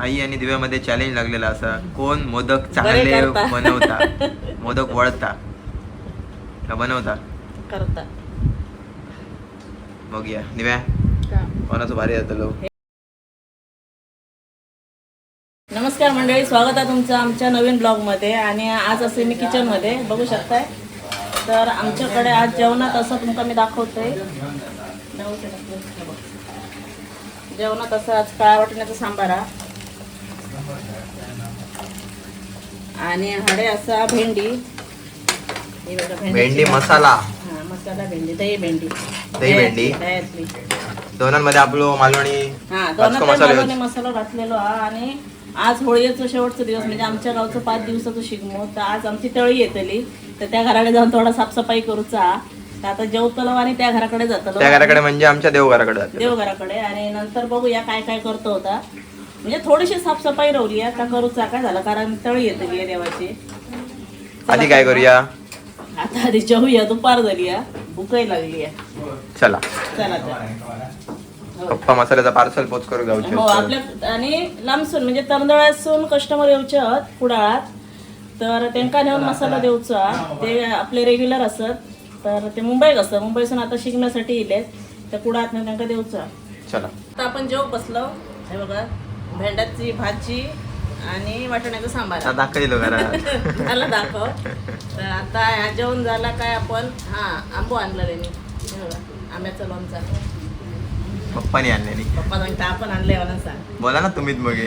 आई आणि दिव्यामध्ये चॅलेंज लागलेला असा कोण मोदक चांगले बनवता मोदक वळता का बनवता करता बघूया दिव्या कोणाचं भारी जातलो. नमस्कार मंडळी, स्वागत आहे तुमचं आमच्या नवीन ब्लॉगमध्ये. आणि आज असे मी किचनमध्ये बघू शकताय. तर आमच्याकडे आज जेवणात असं तुमका मी दाखवतोय. जेवणात असं आज काळा वाटण्याचा सांबारा आणि हडे असा भेंडी. हे बघा भेंडी मसाला. हा मसाला भेंडी, दही भेंडी. दही भेंडी दह्यातली. दोनांमध्ये आपलो मालवणी मालवणी मसाला घातलेलो हा. आणि आज होळीचं शेवटचा दिवस म्हणजे आमच्या गावचं 5 दिवसाचं शिगमो. तर आज आमची तळी येतली, तर त्या घराकडे जाऊन थोडा साफसफाई करूचा. तर आता जेवतलो आणि त्या घराकडे जातलो. त्या घराकडे म्हणजे आमच्या देवघराकडे. आणि नंतर बघूया काय काय करतो होता. म्हणजे थोडीशी साफसफाई राहिली आहे का करूचा काय झालं, कारण तळी येतली देवाची. आधी काय करूया, आता आधी जेवूया. दुपार झाली आहे, भूकही लागली आहे. चला चला पप्पा मसाल्याचा पार्सल पोच करू हो गावचे. आपल्या आणि लांबसून म्हणजे तरंदळ्यासून कस्टमर येऊचे आहेत कुडाळात. तर त्यांना नेऊन मसाला देऊचा. ते आपले रेग्युलर असत. तर ते मुंबईत असतं. मुंबईसून आता शिकण्यासाठी येलेत. तर कुडाळात नेऊन त्यांना देऊचा. चला आता आपण जेव बसलो. हे बघा भेंड्याची भाजी आणि वाटाण्याचा सांबार दाखवलो घरात. त्याला दाखव. तर आता ह्या जेवण झाला काय आपण आंबो आणलं त्यांनी. हे बघा आंब्याचा लोणचा पप्पानी आणलेली. पप्पा सांगता आपण आणलंय मला सांग. बोला ना तुम्हीच मग.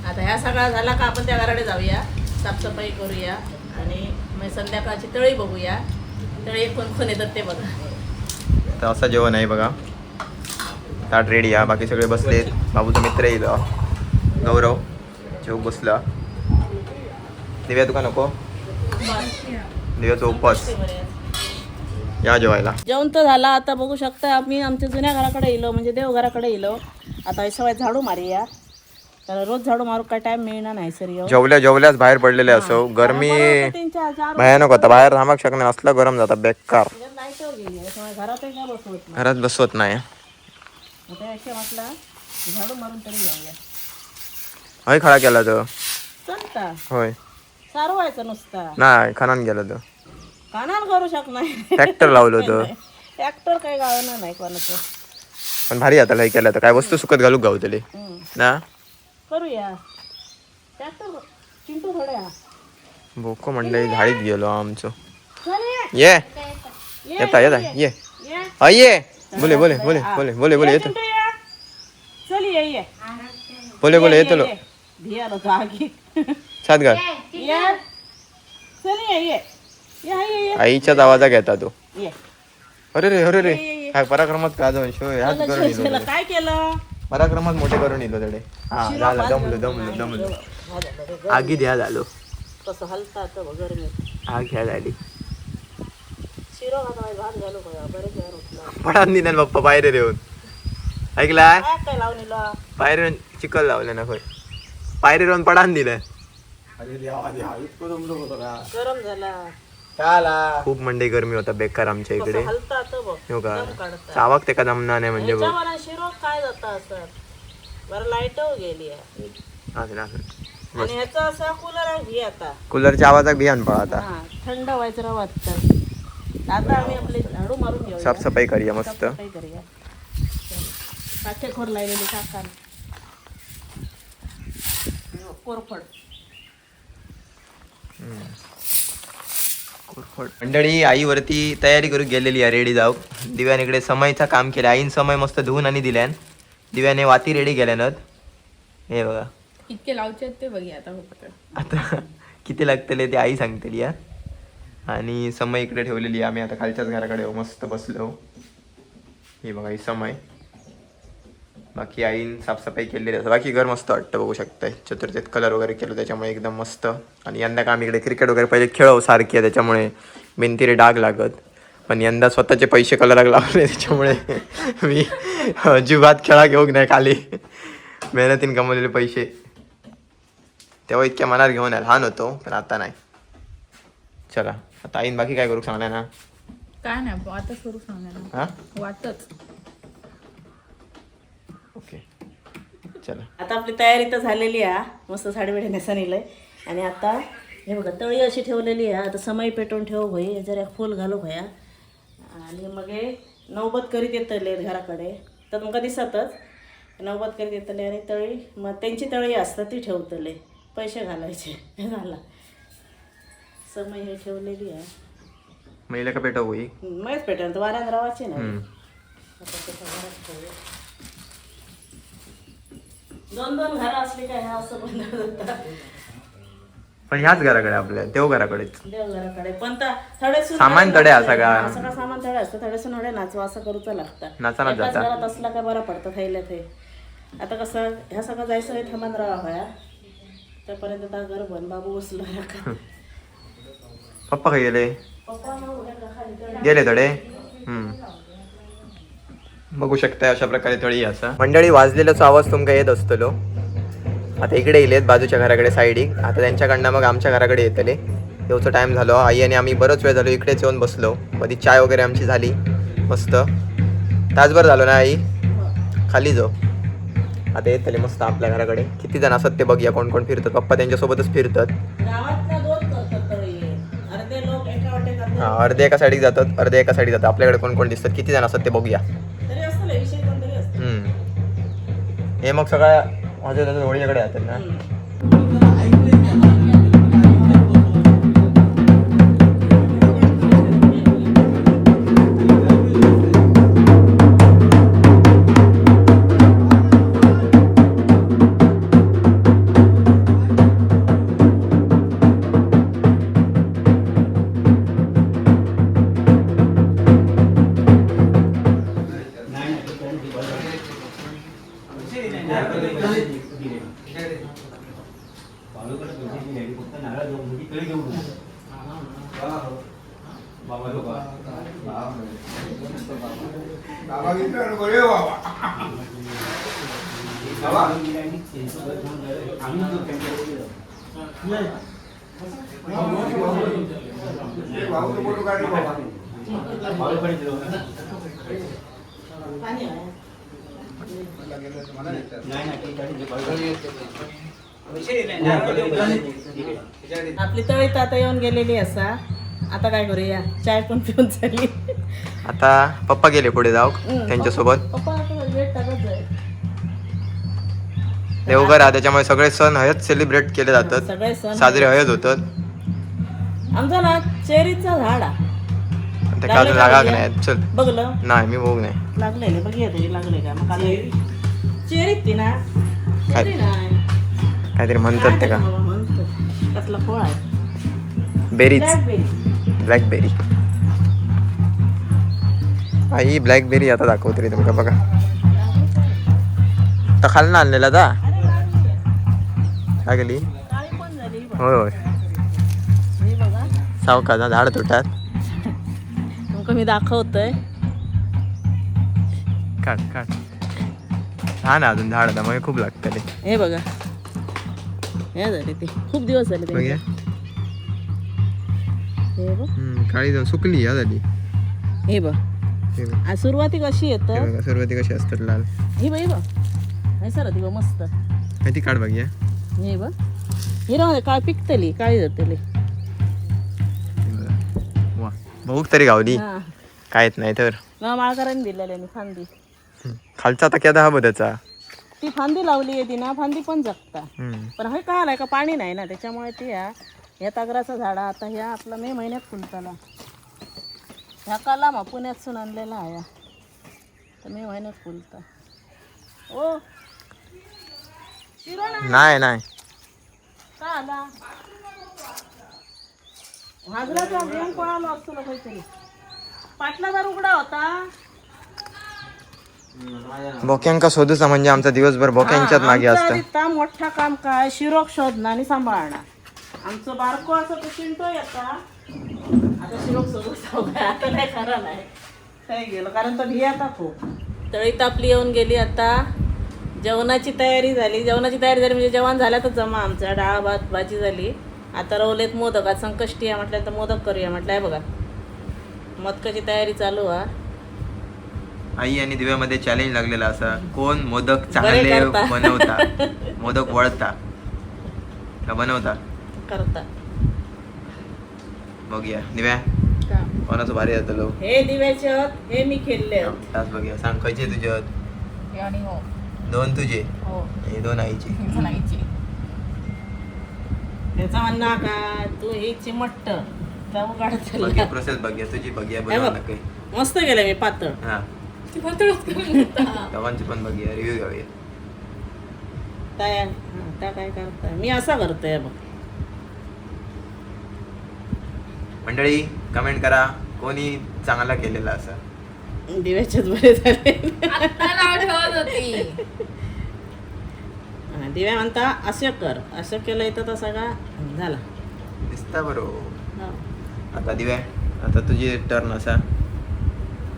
आता ह्या सगळा झाला का आपण त्या घराकडे जाऊया, साफसफाई करूया आणि मग संध्याकाळची तळी बघूया. तळी कोण येतात ते बघा. तर असं जेवण आहे बघा. ताट रेडी आहे. बाकी सगळे बसलेत. बाबूचा मित्र येईल गौरव जेव बसला. दिव्या तुका नको, दिव्याचा उपवास. या जेवायला. जेवण तर झाला. आता बघू शकता आम्ही आमच्या जुन्या घराकडे येलो, म्हणजे देवघराकडे येलो. आता सवय झाडू मारूया. तर रोज झाडू मारू काय टाइम मिळणार नाही सर. जेवल्याच बाहेर पडलेले असो. गरमी भयानक होता. बाहेर थांबक शकणार असला गरम जाता बेकार. घरात बसवत नाही. झाडू मारून तरी जाऊया. हय खळा केला तो चालता. होय सारवायचं नुसता नाही खणान गेला तो. कानान करू शकणार. ट्रॅक्टर लावलो तो. ट्रॅक्टर काही गावणार नाही कोणाचं. पण भारी आता लय केला तर काय वस्तू सुकत घालूक गावतले ना. करूया ट्रॅक्टर चिंटू थोड्या बोको मंडळी झाडीत गेलो आमचं. ये येता येता ये ये बोले बोले बोले बोले बोले बोले येतो. चल ये बोले बोले येतो लो भियालो जागी सात घाल. चल ये आईच्याच आवाजा घेता तो. ये अरे रे अरे रे काय पराक्रमात का जाऊन शो ह्याच करून इलो. काय केलं पराक्रमात मोठे करून इलो तडे. हा झाला दमलो दमलो दमलो. आगी द्या झालो. कसं हलतात वगैरे आग घ्या झाली. शिरो भात घालू बघा बरेच वेळ उठला. पडान दिना बाप्पा बाहेर येऊन ऐकला काय लावलेला बाहेर चिकल लावले ना खोय पायरी राहून पडान दिलं. गरम झाला. खूप मंडई गरमी होता बेकार आमच्या इकडे. हलतात हो का चावाक ते का जमणार नाही म्हणजे बघ. शिरो काय जाता असं बरं लाईट गेली आणि ह्याचा असा कूलर आहे आता. कूलरच्या आवाजात बियान पळा आता. थंड व्हायचं वाटतं. आता आम्ही आपले झाडू मारून घेऊ. साफसफाई करूया मस्त. करूया काचेखोर लावलेली काका कोरफड. मंडळी आईवरती तयारी करू गेलेली आहे रेडी जाऊ. दिव्याने इकडे समयचा काम केलं. आईन समय मस्त धुवून आणि दिल्यान. दिव्याने वाती रेडी केल्यानत. हे बघा इतके लावचे ते बघूया आता किती लागतले ते आई सांगतेली या. आणि समय इकडे ठेवलेली. आम्ही आता खालच्याच घराकडे मस्त बसलो. हे बघा ही समय. बाकी आईन साफसफाई केलेली असं. बाकी घर मस्त वाटतं बघू शकताय. चतुर्थीत कलर वगैरे केलं त्याच्यामुळे एकदम मस्त. आणि यंदा का आम्ही इकडे क्रिकेट वगैरे पहिले खेळव सारखी आहे त्याच्यामुळे भिंतीरे डाग लागत. पण यंदा स्वतःचे पैसे कलराक लावले त्याच्यामुळे मी जीवात खेळा घेऊक नाही खाली. मेहनतीने कमवलेले पैसे तेव्हा इतक्या मनात घेऊन लहान होतो पण आता नाही. चला आता आईन बाकी काय करू सांगणार ना. काय नाही वाटच करू सांगणार. हा वाटच ओके चला आता आपली तयारी तर झालेली आहे. मस्त साडी बिडी नेसानीलंय. आणि आता हे बघा तळी अशी ठेवलेली आहे. आता समय पेटवून ठेव भाई, जरा फूल घालू भया. आणि मग हे नौबत करीत येतले घराकडे तर तुमका दिसतच नौबत करीत येतले. आणि तळी मग त्यांची तळी असतात ती ठेवतले, पैसे घालायचे. हे झाला समय हे ठेवलेली आहे. महिला का पेटा होई मैच पेटवून तर वाऱ्यात रावायची नाही. हम्म. आता त्याच्या घरात ठेवूया. 2-2 घरं असली काय हा असं बंद होतं. पण ह्याच घराकडे आपल्या देवघराकडेच देवघराकडे पण थोडे सामान तडे असा का? सगळं सामान तडे असतं. थोडेसे नोडे नाचवा असं करूचं लागतं. नाचानाच एकाच जाता. घरात असला काय बरं पडतं थैल्यात हे. आता कसं ह्या सगळं जायचं आहे थांबून राहा होया त्यापर्यंत आता घर बन बाबू बसलो का. पप्पा खाई गेले पप्पा मग खाली गेले थोडे. बघू शकता अशा प्रकारे तळी असा. मंडळी वाजलेलाच आवाज तुमका येत असतलो. आता इकडे येलेत बाजूच्या घराकडे साईडीक. आता त्यांच्याकडनं मग आमच्या घराकडे येतले. येऊचा टाइम झालो. आई आणि आम्ही बरंच वेळ झालो इकडेच येऊन बसलो. मध्ये चाय वगैरे आमची झाली मस्त. तासभर झालो ना आई खाली जाऊ. आता येतले मस्त आपल्या घराकडे. किती जण असतात ते बघूया. कोण कोण फिरतात. पप्पा त्यांच्यासोबतच फिरतात. गावातल्या 2 करतात तळी. अर्धे लोक एका वाटे करतात. हा अर्धे एका साईडीक जातात अर्धे एका साईडीक जातात. आपल्याकडे कोण कोण दिसतात किती जण असतात ते बघूया. तरी असतं ना विषय कोणतरी असतं. हे मग सगळ्या माझ्या त्याच्या होळीकडे जातात ना. आपली तळी तर आता येऊन गेलेली असा. आता काय करूया चाय पण पिऊन झाली. आता पप्पा गेले पुढे जाऊ त्यांच्यासोबत. पप्पा आता वेट टाकत जाईल. देवघर आहे त्याच्यामुळे सगळे सण हयत सेलिब्रेट केले जातात. सगळे सण साजरे हयत होतात. आमचं ना चेरीचं झाड आहे. ते का अजून लागाक नाही. चल बघलं नाही मी बघ नाही लागले बघूया तरी लागले का. मग चेरीत ती ना काय? चेरी नाही काहीतरी म्हणतात ते का म्हणतो कसला फळ आहे. बेरीज ब्लॅकबेरी. ब्लॅकबेरी. आई ब्लॅकबेरी आता दाखवते रे तुमका बघा. तर खालनं आणलेला दा काय गेली. काळी पण झाली ही बघ. होय होय ही बघा सावकाचा झाड तुटात. तुमका मी दाखवतोय. काढ काढ. हा ना अजून झाड मग खूप लागतं. हे बघा हे झाले ते खूप दिवस झाले ते. बघूया. हे बघ काळी जाऊन सुकली या झाली. हे बघ हे बघ. सुरुवाती कशी हे येतं. बघा सुरुवाती कशी असतात लाल. ही बघ हे सर ती बघ मस्त. ती काढ बघूया. हे बघ ही राहू दे काळ पिकतली काळी जातली. वा बहुत तरी गावली. हा काय येत नाही तर माळकरांनी दिलेली मी फांदी. खालचा आता क्या हा बदाचा. ती फांदी लावली आहे ती ना फांदी पण जगता. पण हे काय आलाय का पाणी नाही ना त्याच्यामुळे ती ह्या तगराचं झाड आता ह्या आपला मे महिन्यात फुलताला. ह्या काला मग पुण्यातून आणलेला आहे तर मे महिन्यात फुलता. ओ शिरो नाही नाही का आला भाजराचा घेऊन पळालो असतो ना काहीतरी. पाटलादार उघडा होता. बोक्यांका शोधूचा म्हणजे आमचा दिवसभर बोक्यांच्यात मागे असतं. आमचा मोठा काम काय शिरोक शोधणं आणि सांभाळणं. आमचं बारको असं तो चिंटो येता. आता शिरोक शोधत आता नाही खरं नाही काय गेलं कारण तो भियाता खूप. तळी तापली येऊन गेली. आता जेवणाची तयारी झाली. जेवणाची तयारी झाली म्हणजे जेवण झालं तर जमा आमचा डाळ भात भाजी झाली. आता रवलेत मोदक. आज संकष्टी आहे म्हटलं तर मोदक करूया म्हटलं. आहे बघा मोदकाची तयारी चालू आहे. आई आणि दिव्यामध्ये चॅलेंज लागलेला असा कोण मोदक बरे चांगले करता. बनवता मोदक वळता का बनवता करता. बघूया दिव्या का? कोणाचं भारी जातलो हे दिव्याचे आहेत, हे मी खेळले आहेत. तास बघूया सांग खयचे तुझे हे आणि हो 2 तुझे हो हे 2 आईचे नाहीची त्याचा म्हणणं का तू हे चिमट्ट त्या उघडत बघूया प्रोसेस बघूया तुझी बघूया हे बनवा बघ. ना काही मस्त गेलं मी पातळ. हा ती पातळच करून घेता. दोघांची पण बघूया रिव्ह्यू घेऊया त्या काय करताय मी असा करतोय बघ. मंडळी कमेंट करा कोणी चांगला केलेला असा दिव्याचेच बरे झाले. आत्ता नाव ठेवत होती. हा, दिव्या म्हणता असं कर असं केलं इथं तसा का झाला. दिसता बरोबर हो. आता दिव्या आता तुझी टर्न असा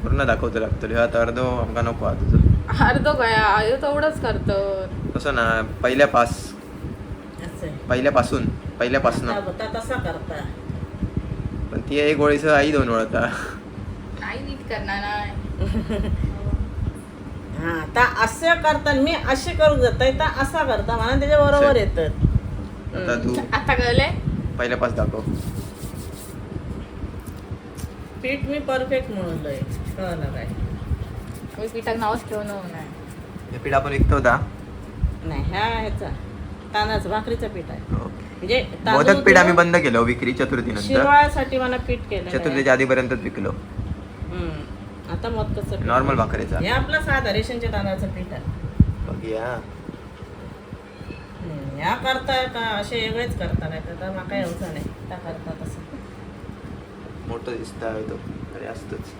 पूर्ण दाखवतो लागतो आता अर्धो आमका नको हा तुझं अर्धो काय आयो तेवढंच करतो. तसं ना पहिल्यापास असं आहे. पहिल्यापासून आता तसा करता. पण ती एक गोळीचं आई 2 वळता नाही नीट करणार नाही. हा आता असं करता मी असे करू जाता तर असा करता म्हणा त्याच्या बरोबर येतात. आता तू आता कळले पहिल्यापास दाखव पीठ मी परफेक्ट म्हणलोय कळलं काय. मी पिठाक नावच ठेवून नाही. हे पीठ आपण विकतो होता नाही ह्याचा तांदळाचं भाकरीचं पीठ आहे म्हणजे मोदक पीठ आम्ही बंद केलं विक्री चतुर्थीनंतर शिरवाळ्यासाठी मला पीठ केलं चतुर्थीच्या आधीपर्यंतच विकलो आता मोदकाचं पीठ. नॉर्मल भाकरीचा हे आपलं साधा रेशनच्या तांदळाचं पीठ आहे. बघूया ह्या करताय का असे वेगळेच करता काय तर माका यायचं नाही त्या करता तसं मोठं दिसत आहे तो अरे असतोच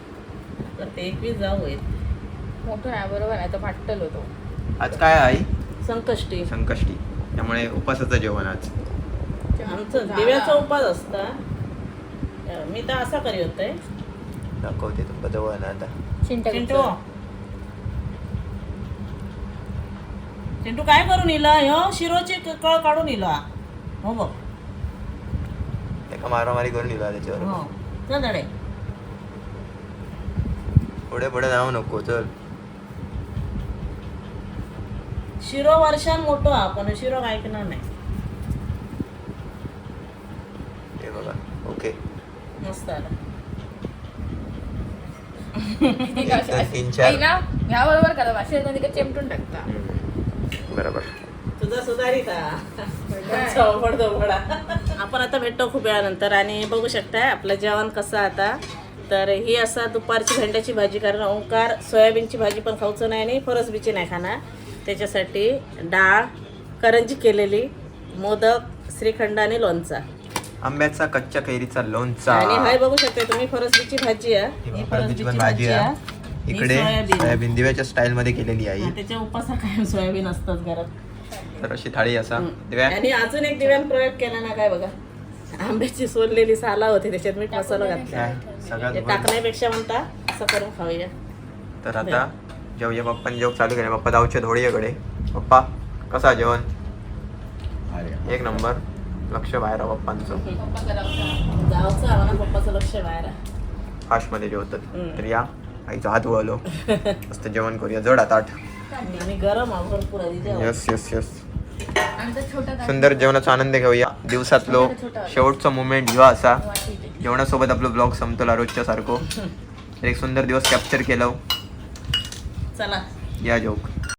तर ते 21 जाऊ होईल. मोठं आहे बरोबर आहे तो फाटल होतो. आज काय आहे संकष्टी संकष्टी त्यामुळे उपासाचं जेवण आज आमचं दिव्याचा उपास असता. मी तर असा करी होतोय दाखवते तुमचं जवळ ना आता चिंटू चिंटू चिंटू काय करून इला ह्यो शिरोची कळ काढून इला. हो बघ एका मारामारी करून दिला त्याच्यावर हो चल दडे पुढे पुढे जाऊ नको चल शिरो वर्षान मोठं हा पण शिरो ऐकणार नाही. हे बघा ओके मस्त आला. 3 4 ह्या बरोबर करा असे तिकडे चिमटून टाकता. बरोबर तुझा सुधारित आपण आता भेटतो खूप वेळानंतर आणि बघू शकताय आपलं जेवण कसं आता. तर ही असा दुपारची भेंड्याची भाजी कारण ओंकार सोयाबीनची भाजी पण खाऊचं नाही आणि फरसबीची नाही खाणार त्याच्यासाठी डाळ करंजी केलेली मोदक श्रीखंड आणि लोणचा आंब्याचा कच्च्या कैरीचा लोणचा आणि हाय बघू शकता तुम्ही फरसबीची भाजी आहे. ही फरसबीची पण भाजी आहे. ही इकडे सोयाबीन. सोयाबीन दिव्याच्या स्टाईल मध्ये केलेली आहे हा, त्याच्या उपासा कायम सोयाबीन असतात घरात. तर अशी थाळी असा दिव्या आणि अजून एक दिव्यान प्रयोग केला ना काय बघा आंब्याची सोललेली साला होती त्याच्यात मीठ मसाला घातला. काय सगळ्यात ते वर. टाकण्यापेक्षा म्हणता असं करून खाऊया. तर आता जेवूया पप्पाने जेवण चालू केले पप्पा जाऊचे धोळीकडे पप्पा कसा जेवण एक नंबर लक्ष बाहेर आहे पप्पांचं गावचं आम्हाला पप्पाचं लक्ष बाहेर आहे. फास्ट मध्ये जेवतात हम्म. तर या आईचा हात वळलो मस्त जेवण करूया जड आता आणि गरम आहे भरपूर आहे जेवण. यस यस यस आमचा छोटा सुंदर जेवणाचा आनंद घेऊया दिवसातलो शेवटचा मुमेंट ह्यो असा जेवणासोबत आपलं ब्लॉग संपतला रोजच्या सारखं तर एक सुंदर दिवस कॅप्चर केलं चला या जोक